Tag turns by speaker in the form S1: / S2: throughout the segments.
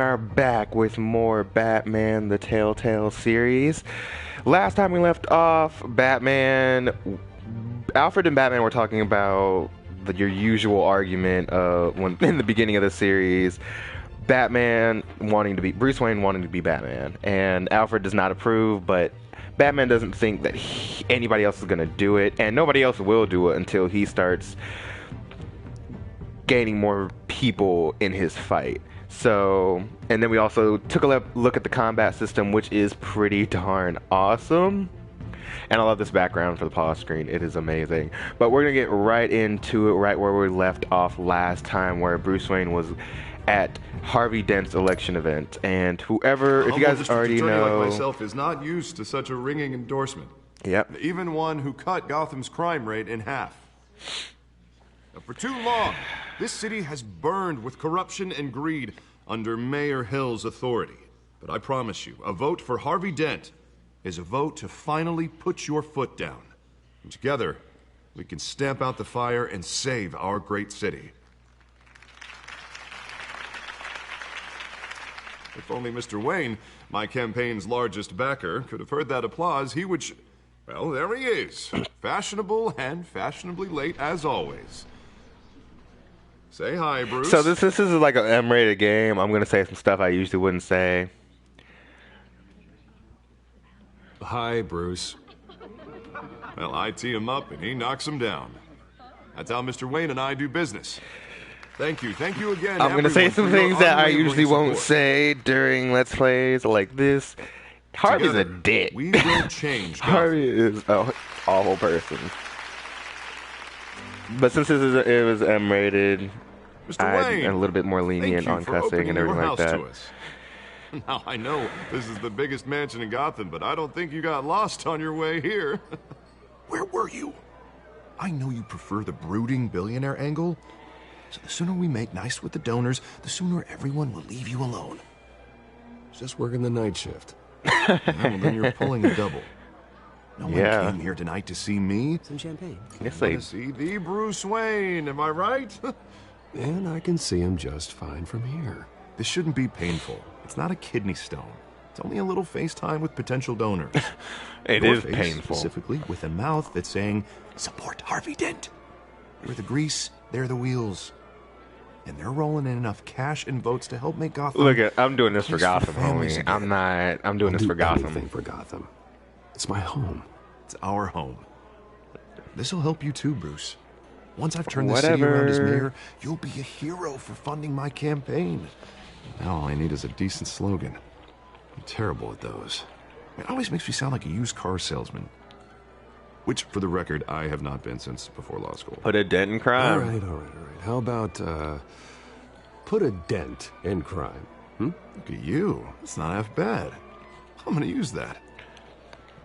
S1: Are back with more Batman the Telltale series. Last time we left off, Alfred and Batman were talking about your usual argument when in the beginning of the series, Bruce Wayne wanting to be Batman, and Alfred does not approve, but Batman doesn't think that anybody else is going to do it, and nobody else will do it until he starts gaining more people in his fight. So, and then we also took a look at the combat system, which is pretty darn awesome. And I love this background for the pause screen. It is amazing. But we're going to get right into it, right where we left off last time, where Bruce Wayne was at Harvey Dent's election event. And whoever, if you guys already know...
S2: like myself is not used to such a ringing endorsement.
S1: Yep.
S2: Even one who cut Gotham's crime rate in half. Now, for too long, this city has burned with corruption and greed under Mayor Hill's authority. But I promise you, a vote for Harvey Dent is a vote to finally put your foot down. And together, we can stamp out the fire and save our great city. If only Mr. Wayne, my campaign's largest backer, could have heard that applause, he would... Well, there he is. Fashionable and fashionably late as always. Say hi, Bruce.
S1: So this is like an M-rated game. I'm going to say some stuff I usually wouldn't say.
S3: Hi, Bruce.
S2: Well, I tee him up and he knocks him down. That's how Mr. Wayne and I do business. Thank you again.
S1: I'm going to say some things that I usually won't say during Let's Plays like this. Harvey's a dick.
S2: We will change.
S1: Harvey is an awful person. But since it was M-rated, I'm a little bit more lenient on cussing and everything like that.
S2: Now, I know this is the biggest mansion in Gotham, but I don't think you got lost on your way here. Where were you? I know you prefer the brooding billionaire angle, so the sooner we make nice with the donors, the sooner everyone will leave you alone.
S3: Just working the night shift.
S2: Well, then you're pulling a double. No one came here tonight to see me.
S4: Some champagne.
S1: Yes, they
S2: to see the Bruce Wayne, am I right?
S3: And I can see him just fine from here.
S2: This shouldn't be painful. It's not a kidney stone. It's only a little FaceTime with potential donors.
S1: It
S2: Your
S1: is
S2: face,
S1: painful.
S2: Specifically with a mouth that's saying, support Harvey Dent. You're the grease, they're the wheels. And they're rolling in enough cash and votes to help make Gotham...
S1: Look, I'm doing this for Gotham,
S2: families
S1: homie.
S2: again.
S1: I'm doing this for Gotham.
S3: Anything for Gotham. It's my home.
S2: It's our home. This'll help you too, Bruce. Once I've turned the city around as mayor, you'll be a hero for funding my campaign. Now all I need is a decent slogan. I'm terrible at those. It always makes me sound like a used car salesman. Which, for the record, I have not been since before law school.
S1: Put a dent in crime.
S3: All right. How about, put a dent in crime?
S2: Look at you. It's not half bad. I'm gonna use that.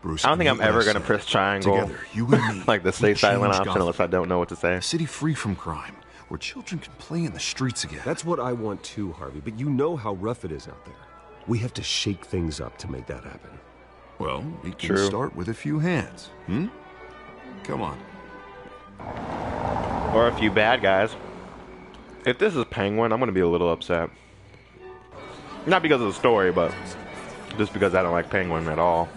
S2: Bruce,
S1: I don't think I'm ever going to press triangle.
S2: Together, you and me,
S1: like the stay silent option
S2: Gotham.
S1: unless I don't know what to say.
S2: A city free from crime, where children can play in the streets again.
S3: That's what I want too, Harvey, but you know how rough it is out there. We have to shake things up to make that happen.
S2: Well, we can start with a few hands, Come on.
S1: Or a few bad guys. If this is Penguin, I'm going to be a little upset. Not because of the story, but just because I don't like Penguin at all.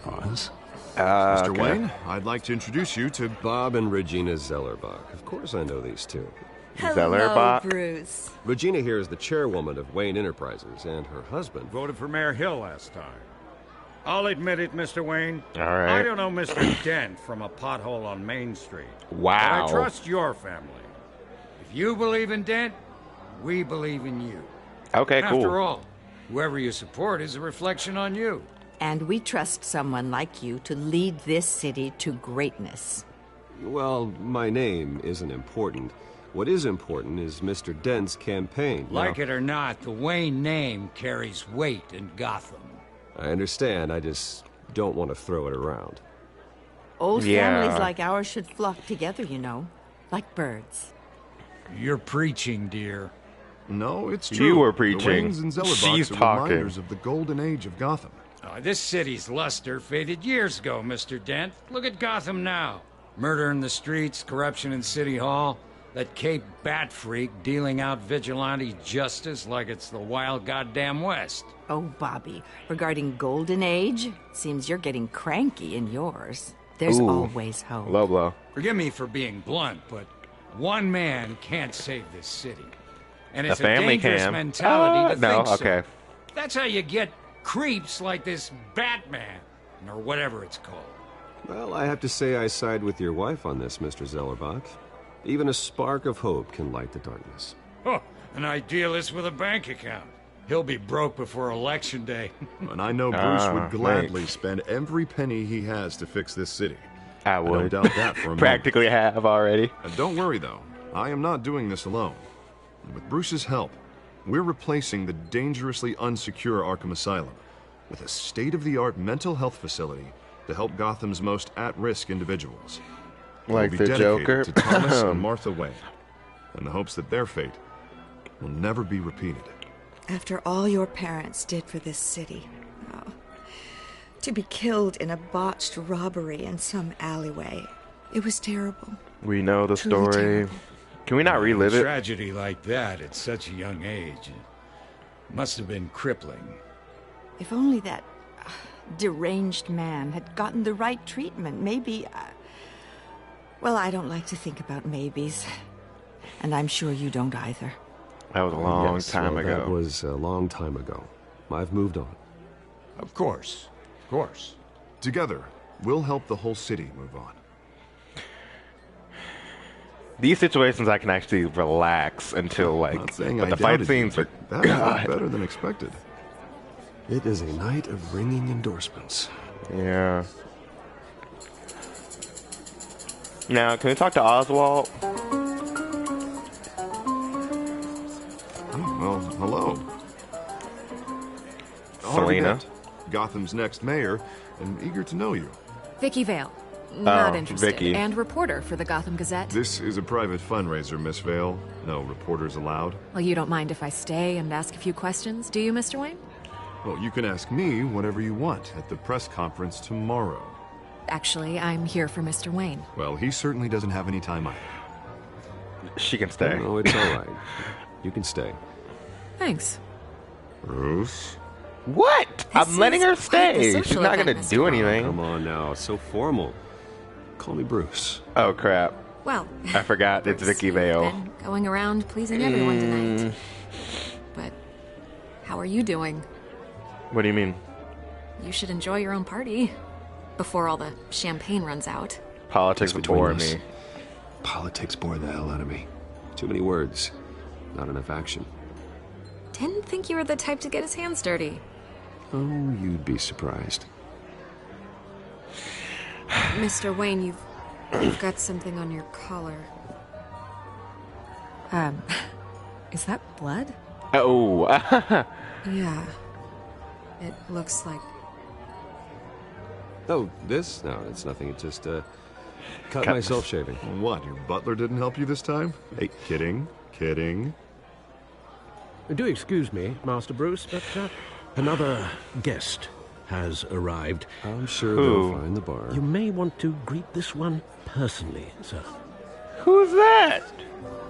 S3: Pause.
S2: Mr.
S1: Okay.
S2: Wayne, I'd like to introduce you to...
S3: Bob and Regina Zellerbach. Of course I know these two.
S5: Hello,
S1: Zellerbach.
S5: Bruce.
S3: Regina here is the chairwoman of Wayne Enterprises, and her husband...
S6: Voted for Mayor Hill last time. I'll admit it, Mr. Wayne.
S1: All right.
S6: I don't know Mr. Dent from a pothole on Main Street.
S1: Wow.
S6: But I trust your family. If you believe in Dent, we believe in you.
S1: Okay, cool.
S6: After all, whoever you support is a reflection on you.
S5: And we trust someone like you to lead this city to greatness.
S3: Well, my name isn't important. What is important is Mr. Dent's campaign.
S6: Like
S3: Now,
S6: it or not, the Wayne name carries weight in Gotham.
S3: I understand, I just don't want to throw it around.
S5: Old
S1: Yeah.
S5: families like ours should flock together, you know, like birds.
S6: You're preaching, dear.
S2: No, it's true.
S1: You were
S2: The
S1: preaching.
S2: Waynes and Zellerbachs
S1: She's
S2: are
S1: talking.
S2: reminders of the golden age of Gotham.
S6: This city's luster faded years ago, Mr. Dent. Look at Gotham now. Murder in the streets, corruption in City Hall, that Cape Bat freak dealing out vigilante justice like it's the wild goddamn West.
S5: Oh, Bobby, regarding Golden Age, seems you're getting cranky in yours. There's
S1: Ooh.
S5: always hope.
S1: Low blow.
S6: Forgive me for being blunt, but one man can't save this city. And it's
S1: A family
S6: dangerous
S1: can.
S6: mentality to
S1: No,
S6: think so.
S1: okay.
S6: That's how you get creeps like this Batman, or whatever it's called.
S3: Well, I have to say I side with your wife on this, Mr. Zellerbach. Even a spark of hope can light the darkness.
S6: Oh, an idealist with a bank account. He'll be broke before Election Day.
S2: And I know Bruce would
S1: right.
S2: gladly spend every penny he has to fix this city.
S1: I would.
S2: don't doubt that for a moment.
S1: Practically have already.
S2: And don't worry, though. I am not doing this alone. And with Bruce's help, we're replacing the dangerously unsecure Arkham Asylum with a state-of-the-art mental health facility to help Gotham's most at-risk individuals. It
S1: Like
S2: will be
S1: the
S2: dedicated
S1: Joker.
S2: to Thomas and Martha Wayne, in the hopes that their fate will never be repeated.
S4: After all your parents did for this city, oh, to be killed in a botched robbery in some alleyway, it was terrible.
S1: We know the
S4: Truly
S1: story.
S4: terrible.
S1: Can we not relive
S6: A
S1: it?
S6: tragedy like that at such a young age must have been crippling.
S5: If only that deranged man had gotten the right treatment, maybe... well, I don't like to think about maybes. And I'm sure you don't either.
S1: That was a long
S3: Yes,
S1: time
S3: well,
S1: ago.
S3: That was a long time ago. I've moved on.
S6: Of course. Of course.
S2: Together, we'll help the whole city move on.
S1: These situations I can actually relax until
S2: Not
S1: like,
S2: saying
S1: but
S2: I
S1: the fight
S2: doubted you,
S1: scenes are
S2: but that
S1: God.
S2: was better than expected.
S3: It is a night of ringing endorsements.
S1: Yeah. Now, can we talk to Oswald?
S2: Well, hello.
S1: Selena.
S2: Harvey Dent, Gotham's next mayor, and eager to know you.
S7: Vicky Vale. Not
S1: Oh,
S7: interested.
S1: Vicky.
S7: And reporter for the Gotham Gazette.
S2: This is a private fundraiser, Miss Vale. No reporters allowed.
S7: Well, you don't mind if I stay and ask a few questions, do you, Mr. Wayne?
S2: Well, you can ask me whatever you want at the press conference tomorrow.
S7: Actually, I'm here for Mr. Wayne.
S2: Well, he certainly doesn't have any time either.
S1: She can stay.
S3: No, it's all right. You can stay.
S7: Thanks.
S2: Bruce?
S1: What? I'm
S7: This
S1: letting
S7: is
S1: her
S7: quite the
S1: stay. She's
S7: social
S1: not
S7: event,
S1: gonna
S7: Mr.
S1: do
S7: Wayne.
S1: anything.
S3: Come on now, it's so formal. Call me Bruce.
S1: Oh crap!
S7: Well,
S1: I forgot it's
S7: Bruce,
S1: Vicky
S7: you've
S1: Vale.
S7: been going around pleasing everyone tonight. But how are you doing?
S1: What do you mean?
S7: You should enjoy your own party before all the champagne runs out.
S1: Politics
S3: Just between
S1: bore
S3: us.
S1: me.
S3: Politics bore the hell out of me. Too many words, not enough action.
S7: Didn't think you were the type to get his hands dirty.
S3: Oh, you'd be surprised.
S7: Mr. Wayne, you've got something on your collar. Is that blood?
S1: Oh.
S7: Yeah. It looks like...
S3: Oh, this? No, it's nothing. It just, cut
S1: Cut-
S3: myself shaving.
S2: What, your butler didn't help you this time? Hey, kidding, kidding.
S8: Do excuse me, Master Bruce, but another guest has arrived.
S3: I'm sure
S1: Who?
S3: they'll find the bar.
S8: You may want to greet this one personally, sir.
S1: Who's that?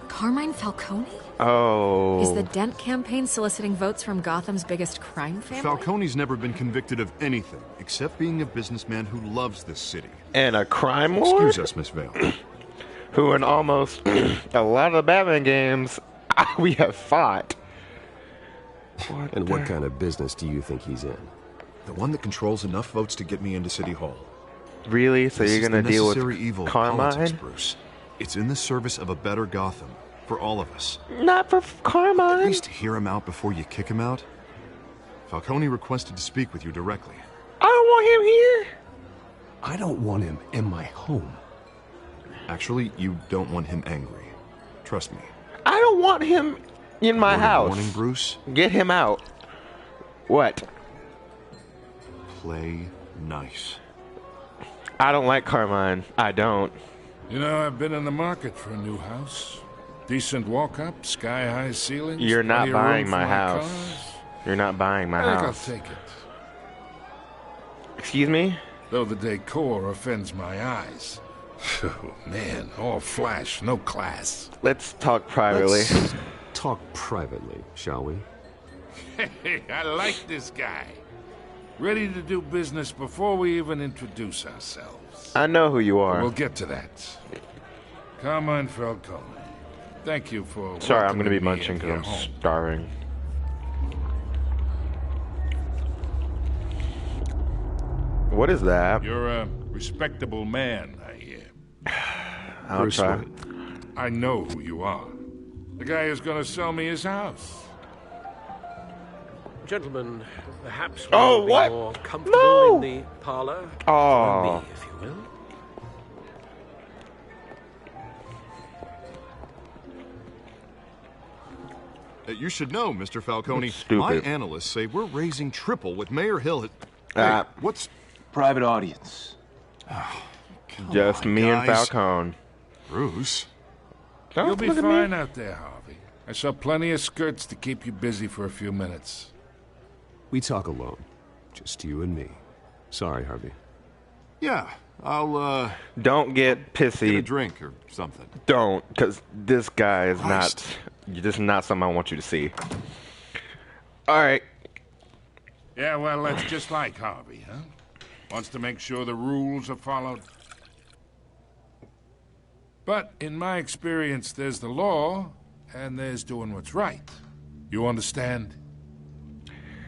S7: Carmine Falcone?
S1: Oh.
S7: Is the Dent campaign soliciting votes from Gotham's biggest crime family?
S2: Falcone's never been convicted of anything except being a businessman who loves this city.
S1: And a crime lord?
S2: Excuse us, Miss Vale.
S1: Who in almost a lot of the Batman games we have fought.
S3: And what kind of business do you think he's in?
S2: The one that controls enough votes to get me into City Hall.
S1: Really? So
S2: This
S1: you're
S2: is
S1: gonna
S2: the
S1: deal
S2: necessary
S1: with
S2: evil of
S1: Carmine?
S2: politics, Bruce. It's in the service of a better Gotham for all of us.
S1: Not for Carmine.
S2: At least hear him out before you kick him out. Falcone requested to speak with you directly.
S1: I don't want him here.
S3: I don't want him in my home.
S2: Actually, you don't want him angry. Trust me.
S1: I don't want him in my
S2: Word of
S1: house.
S2: warning, Bruce.
S1: Get him out. What?
S2: Play nice.
S1: I don't like Carmine. I don't.
S9: You know, I've been in the market for a new house. Decent walk-up, sky-high ceilings.
S1: You're not
S9: plenty of room
S1: buying
S9: for
S1: my house.
S9: cars.
S1: You're not buying my
S9: I think
S1: house.
S9: I'll take it.
S1: Excuse me?
S9: Though the decor offends my eyes. Oh, man, all flash, no class.
S1: Let's talk privately.
S3: Let's talk privately, shall we?
S9: Hey, I like this guy. Ready to do business before we even introduce ourselves.
S1: I know who you are.
S9: We'll get to that. Come on, Falcone. Thank you for.
S1: Sorry, I'm going to be
S9: welcoming me
S1: munching
S9: into
S1: because
S9: your
S1: I'm
S9: home.
S1: starving. What is that?
S9: You're a respectable man, I hear.
S1: I'll
S3: Bruce
S1: try.
S3: Wayne.
S9: I know who you are. The guy who's gonna sell me his house.
S8: Gentlemen, perhaps
S1: Oh,
S8: we'll be
S1: what?
S8: more comfortable
S1: No!
S8: in the parlor.
S1: Oh.
S8: Join me, if you will.
S2: You should know, Mr. Falcone.
S1: That's stupid.
S2: My analysts say we're raising triple with Mayor Hill. Hey, what's
S10: Private audience.
S1: Just
S2: on,
S1: me and
S2: guys.
S1: Falcone.
S2: Bruce?
S1: Don't
S9: You'll be
S1: look at
S9: fine
S1: me.
S9: out there, Harvey. I saw plenty of skirts to keep you busy for a few minutes.
S3: We talk alone. Just you and me. Sorry, Harvey.
S2: Yeah, I'll
S1: Don't get
S2: get a
S1: pissy.
S2: drink or something.
S1: Don't, because this guy is
S2: Christ.
S1: not. This is not something I want you to see. All right.
S9: Yeah, well, that's just like Harvey, huh? Wants to make sure the rules are followed. But in my experience, there's the law, and there's doing what's right. You understand?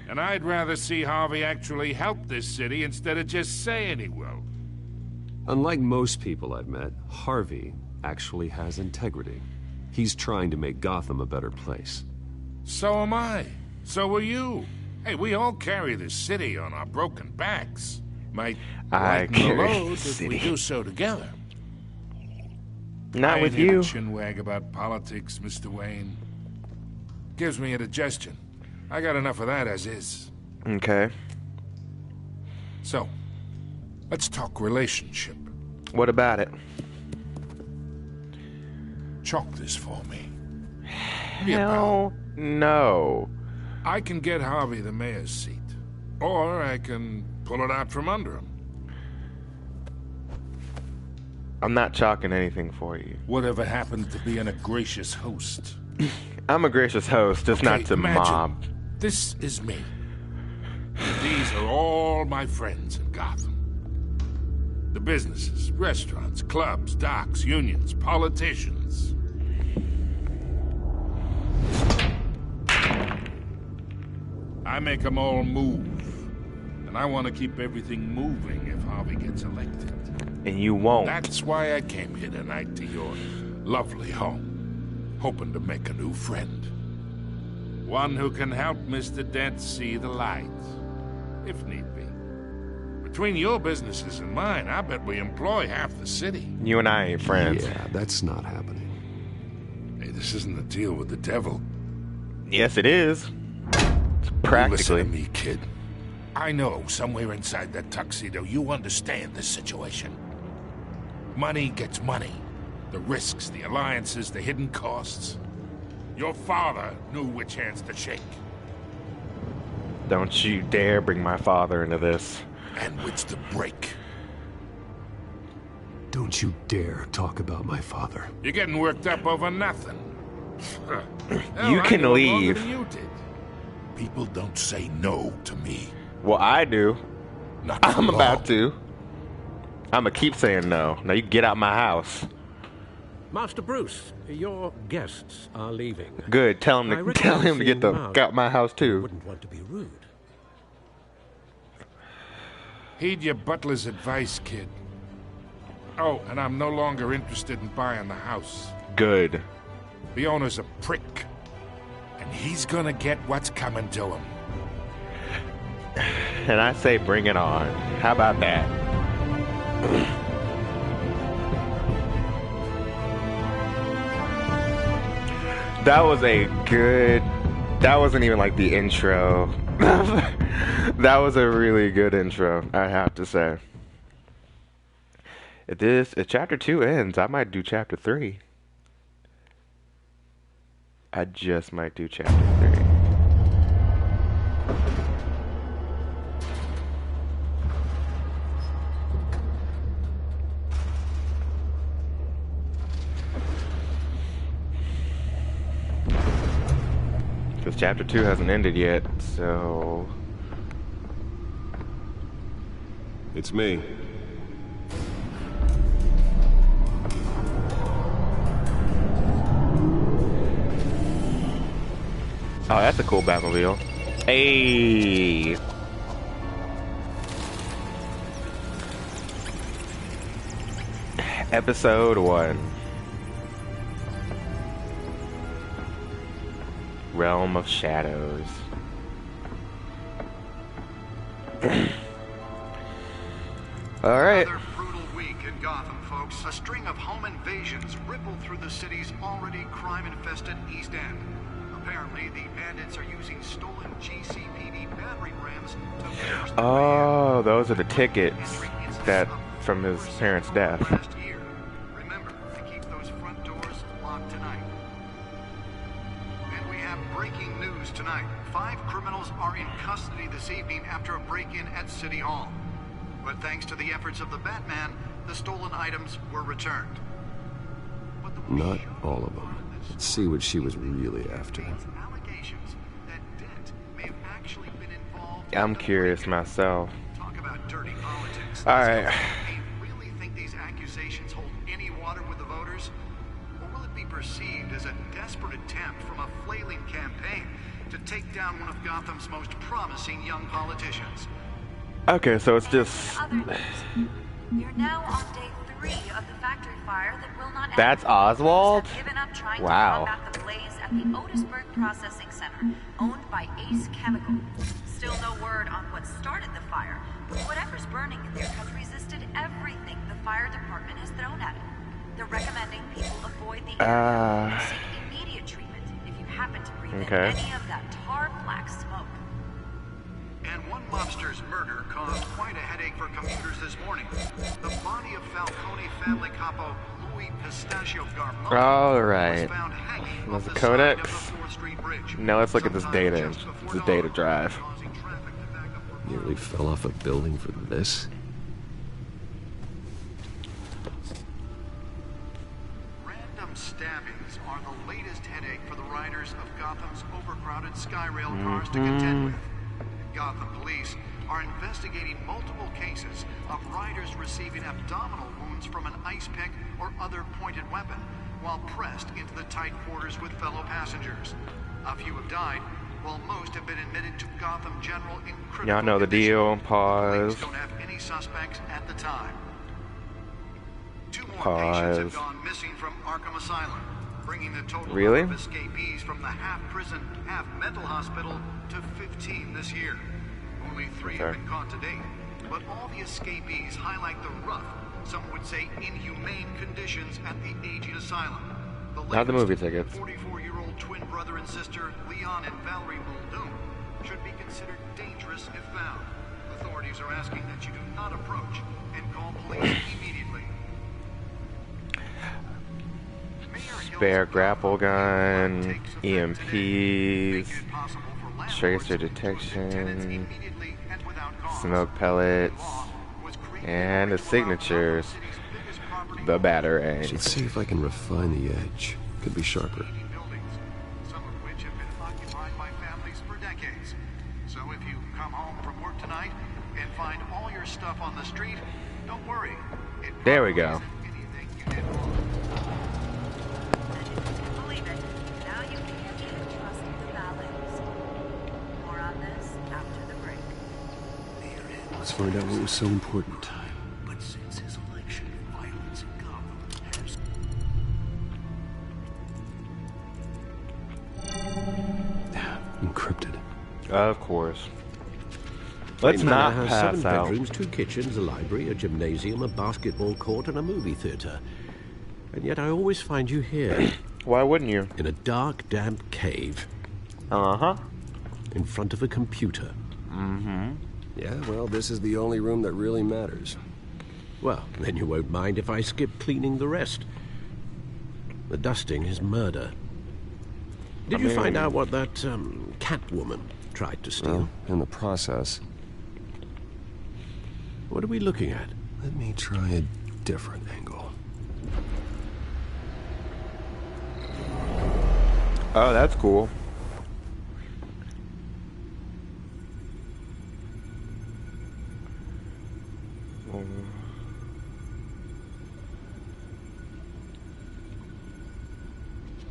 S9: And I'd rather see Harvey actually help this city instead of just saying he will.
S3: Unlike most people I've met, Harvey actually has integrity. He's trying to make Gotham a better place.
S9: So am I. So are you. Hey, we all carry this city on our broken backs. Might
S1: I
S9: lighten the
S1: carry
S9: load
S1: the
S9: if we
S1: city.
S9: do so together.
S1: Not
S9: I
S1: with
S9: ain't here
S1: you.
S9: to chinwag about politics, Mr. Wayne. Gives me indigestion. I got enough of that as is.
S1: Okay.
S9: So, let's talk relationship.
S1: What about it?
S9: Chalk this for me. Be a pal.
S1: Hell no.
S9: I can get Harvey the mayor's seat. Or I can pull it out from under him.
S1: I'm not chalking anything for you.
S9: Whatever happened to being a gracious host?
S1: I'm a gracious host, just
S9: Okay,
S1: not to
S9: imagine.
S1: mob.
S9: This is me. These are all my friends in Gotham. The businesses, restaurants, clubs, docks, unions, politicians. I make them all move. And I want to keep everything moving if Harvey gets elected.
S1: And you won't.
S9: That's why I came here tonight to your lovely home, hoping to make a new friend. One who can help Mr. Dent see the light, if need be. Between your businesses and mine, I bet we employ half the city.
S1: You and I ain't friends.
S3: Yeah, that's not happening.
S9: Hey, this isn't a deal with the devil.
S1: Yes, it is. It's
S9: Listen
S1: practically.
S9: to me, kid. I know somewhere inside that tuxedo you understand this situation. Money gets money. The risks, the alliances, the hidden costs. Your father knew which hands to shake.
S1: Don't you dare bring my father into this.
S9: And which to break.
S3: Don't you dare talk about my father.
S9: You're getting worked up over nothing. Hell,
S1: You
S9: I
S1: can
S9: knew him longer
S1: leave.
S9: than you did. People don't say no to me.
S1: Well, I do.
S9: Not for
S1: I'm
S9: long.
S1: about to. I'm gonna keep saying no. Now you get out my house.
S8: Master Bruce, your guests are leaving.
S1: Good. Tell him
S8: I
S1: to
S8: recognize
S1: get
S8: seeing
S1: the
S8: them out.
S1: fuck out my house too.
S8: Wouldn't want to be rude.
S9: Heed your butler's advice, kid. Oh, and I'm no longer interested in buying the house.
S1: Good.
S9: The owner's a prick. And he's gonna get what's coming to him.
S1: And I say bring it on. How about that? That was a good... That wasn't even like the intro. That was a really good intro, I have to say. If chapter 2 ends, I might do chapter 3. I just might do chapter 3. Because chapter 2 hasn't ended yet, so...
S3: It's me.
S1: Oh, that's a cool Batmobile. Hey! Episode 1. Realm of Shadows. Alright.
S10: Another brutal week in Gotham, folks. A string of home invasions rippled through the city's already crime-infested East End. Apparently, the bandits are using stolen GCPD battering rams to force the
S1: Oh, those are the tickets that from his parents' death.
S10: last year. Remember to keep those front doors locked tonight. And we have breaking news tonight. 5 criminals are in custody this evening after a break-in at City Hall. But thanks to the efforts of the Batman, the stolen items were returned. But the more
S3: Not all of them. Let's see what she was really after.
S10: allegations that Dent may have actually been involved.
S1: I'm curious myself.
S10: Talk about dirty politics.
S1: Alright.
S10: Does he really think these accusations hold any water with the voters? Or will it be perceived as a desperate attempt from a flailing campaign to take down one of Gotham's most promising young politicians?
S1: Okay, so it's just...
S11: Other news. You're now on day 3 of the factory fire that will not end.
S1: That's Oswald?
S11: Have given up trying
S1: Wow.
S11: to combat the blaze at the Otisburg Processing Center, owned by Ace Chemical. Still no word on what started the fire, but whatever's burning in there has resisted everything the fire department has thrown at it. They're recommending people avoid the area and seek immediate treatment if you happen to breathe in any of that tar black smoke.
S10: And one mobster's murder caused quite a headache for commuters this morning. The body of Falcone family capo Louis Pistachio Garmoni
S1: Alright.
S10: was found hanging
S1: Was
S10: off
S1: it
S10: the side of
S1: Codex?
S10: the 4th Street Bridge.
S1: Now let's look at this
S10: Sometime
S1: data.
S10: just before
S1: The
S10: dawn,
S1: data drive.
S10: causing traffic to back up for
S3: Nearly fell off a building for this.
S10: Random stabbings are the latest headache for the riders of Gotham's overcrowded Skyrail cars to contend with. Gotham police are investigating multiple cases of riders receiving abdominal wounds from an ice pick or other pointed weapon while pressed into the tight quarters with fellow passengers. A few have died, while most have been admitted to Gotham General in critical
S1: Y'all know the
S10: condition.
S1: deal. Pause.
S10: Police don't have any suspects at the time. 2 more
S1: Pause.
S10: patients have gone missing from Arkham Asylum, bringing the total
S1: Really?
S10: number of escapees from the half-prison, half-mental hospital to 15 this year. Only 3 have been caught to date, but all the escapees highlight the rough, some would say inhumane conditions at the aging asylum.
S1: Not the movie tickets.
S10: 44-year-old twin brother and sister, Leon and Valerie Muldoon, should be considered dangerous if found. Authorities are asking that you do not approach and call police immediately.
S1: Spare grapple gun, EMPs, tracer detection, smoke pellets, and the signatures. The batarang.
S3: Should see if I can refine the edge. Could be sharper.
S10: Some of which have been occupied by families for decades. So if you come home from work tonight and find all your stuff on the street, don't worry.
S1: There we go.
S10: Anything you did wrong.
S11: Believe it. Now you can trust the balance. More on this after the break.
S3: Let's find out what was so important.
S10: But since his election, violence in Gotham has...
S3: Encrypted.
S1: Of course. Let's not
S8: has
S1: pass
S8: 7
S1: out.
S8: bedrooms, 2 kitchens, a library, a gymnasium, a basketball court, and a movie theater. And yet I always find you here,
S1: Why wouldn't you?
S8: in a dark, damp cave,
S1: Uh-huh.
S8: in front of a computer.
S1: Mm-hmm.
S3: Yeah, well, this is the only room that really matters.
S8: Well, then you won't mind if I skip cleaning the rest. The dusting is murder. Did you find out what that, Catwoman tried to steal?
S3: Well, in the process,
S8: What are we looking at?
S3: let me try a different angle.
S1: Oh, that's cool.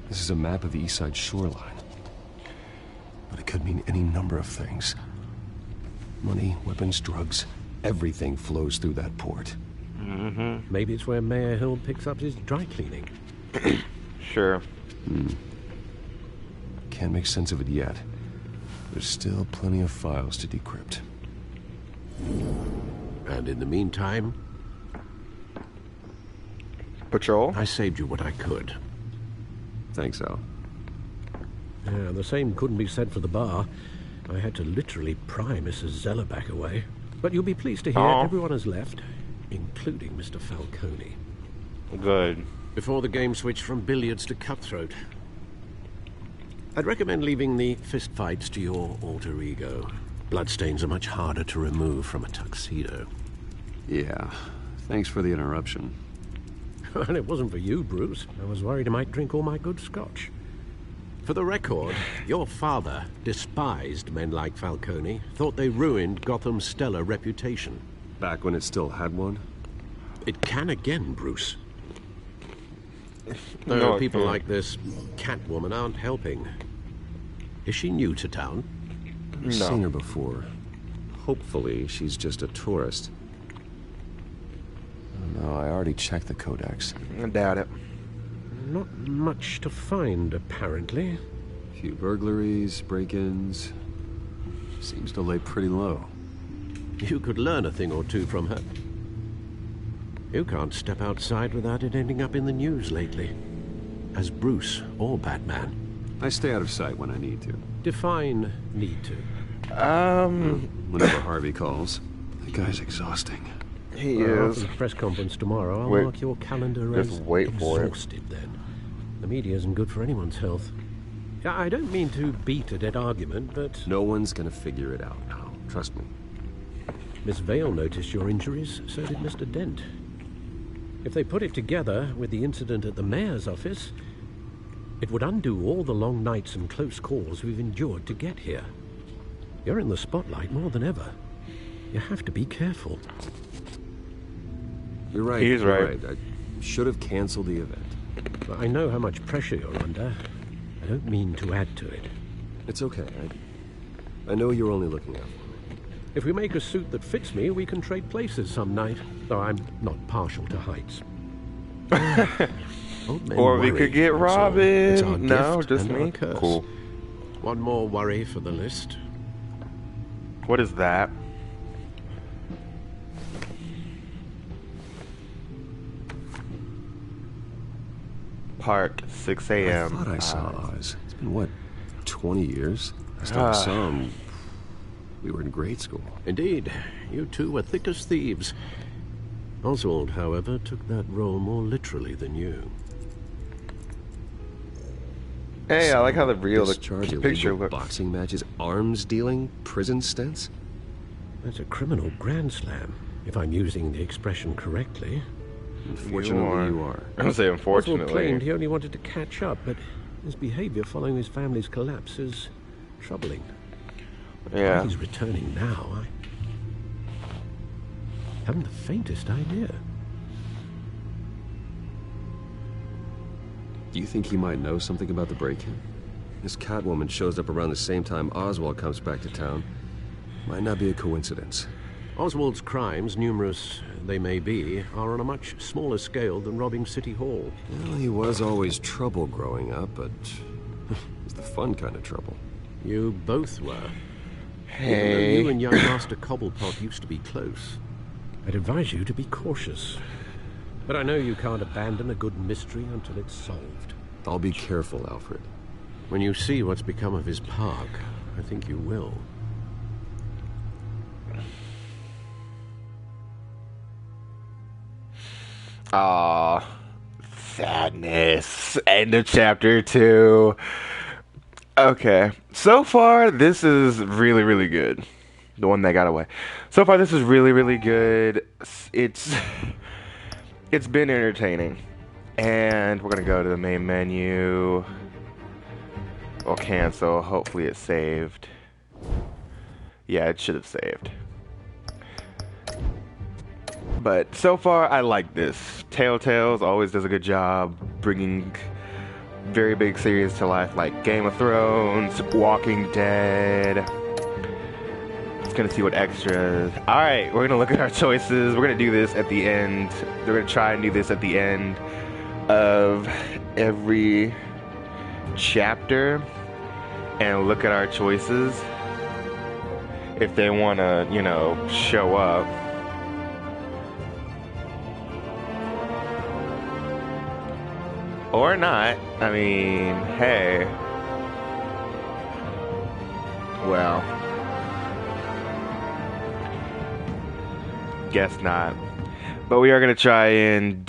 S3: This is a map of the east side shoreline. But it could mean any number of things. Money, weapons, drugs, everything flows through that port.
S8: Mm-hmm. Maybe it's where Mayor Hill picks up his dry cleaning.
S1: Sure.
S3: Can't make sense of it yet. There's still plenty of files to decrypt.
S8: And in the meantime...
S1: Patrol?
S8: I saved you what I could.
S3: Thanks, Al.
S8: Yeah, the same couldn't be said for the bar. I had to literally pry Mrs. Zellerback away. But you'll be pleased to hear everyone has left, including Mr. Falcone.
S1: Good.
S8: Before the game switched from billiards to cutthroat. I'd recommend leaving the fistfights to your alter ego. Bloodstains are much harder to remove from a tuxedo.
S3: Yeah, thanks for the interruption.
S8: And it wasn't for you, Bruce. I was worried I might drink all my good scotch. For the record, your father despised men like Falcone, thought they ruined Gotham's stellar reputation.
S3: Back when it still had one?
S8: It can again, Bruce.
S1: No,
S8: People like this Catwoman aren't helping. Is she new to town?
S3: I've seen her before. Hopefully, she's just a tourist. No, I already checked the codex.
S1: I doubt it.
S8: Not much to find, apparently.
S3: Few burglaries, break-ins. Seems to lay pretty low.
S8: You could learn a thing or two from her. You can't step outside without it ending up in the news lately. As Bruce or Batman.
S3: I stay out of sight when I need to.
S8: Define need to.
S3: Whenever Harvey calls. That guy's exhausting.
S1: He is.
S8: After the press conference tomorrow, I'll mark your calendar as exhausted then. The media isn't good for anyone's health. I don't mean to beat a dead argument, but...
S3: No one's gonna figure it out now. Trust me.
S8: Miss Vale noticed your injuries, so did Mr. Dent. If they put it together with the incident at the mayor's office, it would undo all the long nights and close calls we've endured to get here. You're in the spotlight more than ever. You have to be careful.
S3: You're right.
S1: He's right.
S3: I should have canceled the event.
S8: I know how much pressure you're under. I don't mean to add to it.
S3: It's okay. I know you're only looking out for me.
S8: If we make a suit that fits me, we can trade places some night. Though I'm not partial to heights.
S1: Or we could get Robin.
S8: No,
S1: just me. Cool.
S8: One more worry for the list.
S1: What is that? Park, 6 a.m.
S3: I thought I saw Oz. It's been, what, 20 years? Last time I saw him, we were in grade school.
S8: Indeed. You two were thick as thieves. Oswald, however, took that role more literally than you.
S1: Hey, I like how the
S3: Discharge,
S1: picture
S3: looks. Boxing matches, arms dealing, prison stints.
S8: That's a criminal grand slam, if I'm using the expression correctly.
S3: Unfortunately, you are.
S1: I'm gonna say unfortunately.
S8: Oswald claimed he only wanted to catch up, but his behavior following his family's collapse is troubling.
S1: Yeah.
S8: Why he's returning now, I haven't the faintest idea.
S3: Do you think he might know something about the break-in? This Catwoman shows up around the same time Oswald comes back to town. Might not be a coincidence.
S8: Oswald's crimes, numerous they may be, are on a much smaller scale than robbing City Hall.
S3: Well, he was always trouble growing up, but it's the fun kind of trouble.
S8: You both were.
S1: Hey.
S8: Even though you and young Master Cobblepot used to be close, I'd advise you to be cautious. But I know you can't abandon a good mystery until it's solved.
S3: I'll be careful, Alfred.
S8: When you see what's become of his park, I think you will.
S1: Aww. Sadness. End of chapter 2. Okay. So far, this is really, really good. The one that got away. So far, this is really, really good. It's been entertaining. And we're going to go to the main menu. We'll cancel. Hopefully it saved. Yeah, it should have saved. But so far, I like this. Telltale's always does a good job bringing very big series to life like Game of Thrones, Walking Dead. Just gonna see what extras. Alright, we're gonna look at our choices. We're gonna do this at the end. We're gonna try and do this at the end of every chapter and look at our choices. If they wanna, you know, show up. Or not. I mean, hey. Well. Guess not. But we are going to try and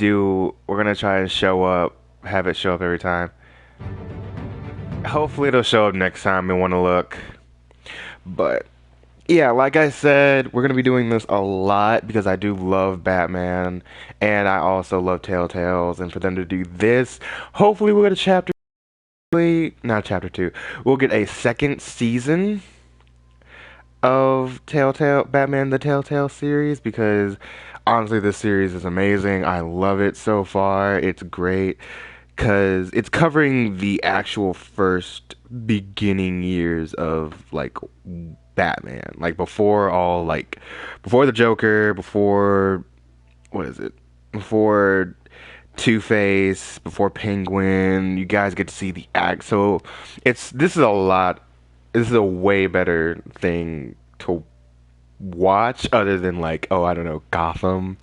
S1: show up, have it show up every time. Hopefully it'll show up next time we want to look. But, yeah, like I said, we're going to be doing this a lot because I do love Batman. And I also love Telltales. And for them to do this, hopefully we'll get a chapter... Not chapter 2. We'll get a second season of Batman the Telltale series, because honestly this series is amazing. I love it so far. It's great because it's covering the actual first beginning years of like Batman, like before the Joker, before Two-Face, before Penguin. You guys get to see the act. So this is a way better thing to watch other than like, oh, I don't know, Gotham,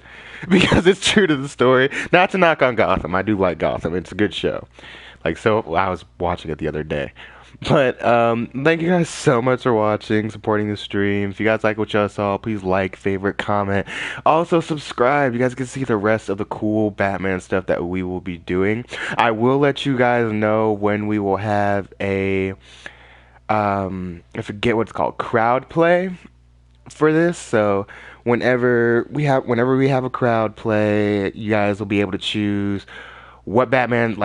S1: because it's true to the story. Not to knock on Gotham. I do like Gotham. It's a good show. Like, so I was watching it the other day. But thank you guys so much for watching, supporting the stream. If you guys like what y'all saw, please like, favorite, comment. Also subscribe. You guys can see the rest of the cool Batman stuff that we will be doing. I will let you guys know when we will have a I forget what it's called, crowd play for this. So whenever we have a crowd play, you guys will be able to choose what Batman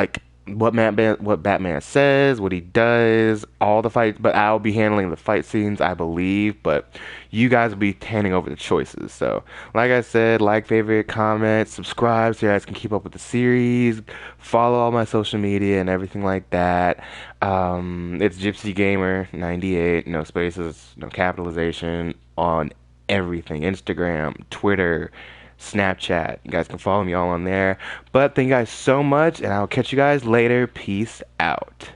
S1: says, what he does, all the fights. But I'll be handling the fight scenes, I believe. But you guys will be handing over the choices. So, like I said, like, favorite, comment, subscribe, so you guys can keep up with the series. Follow all my social media and everything like that. It's Gypsy Gamer 98, no spaces, no capitalization, on everything: Instagram, Twitter, Snapchat. You guys can follow me all on there. But thank you guys so much, and I'll catch you guys later. Peace out.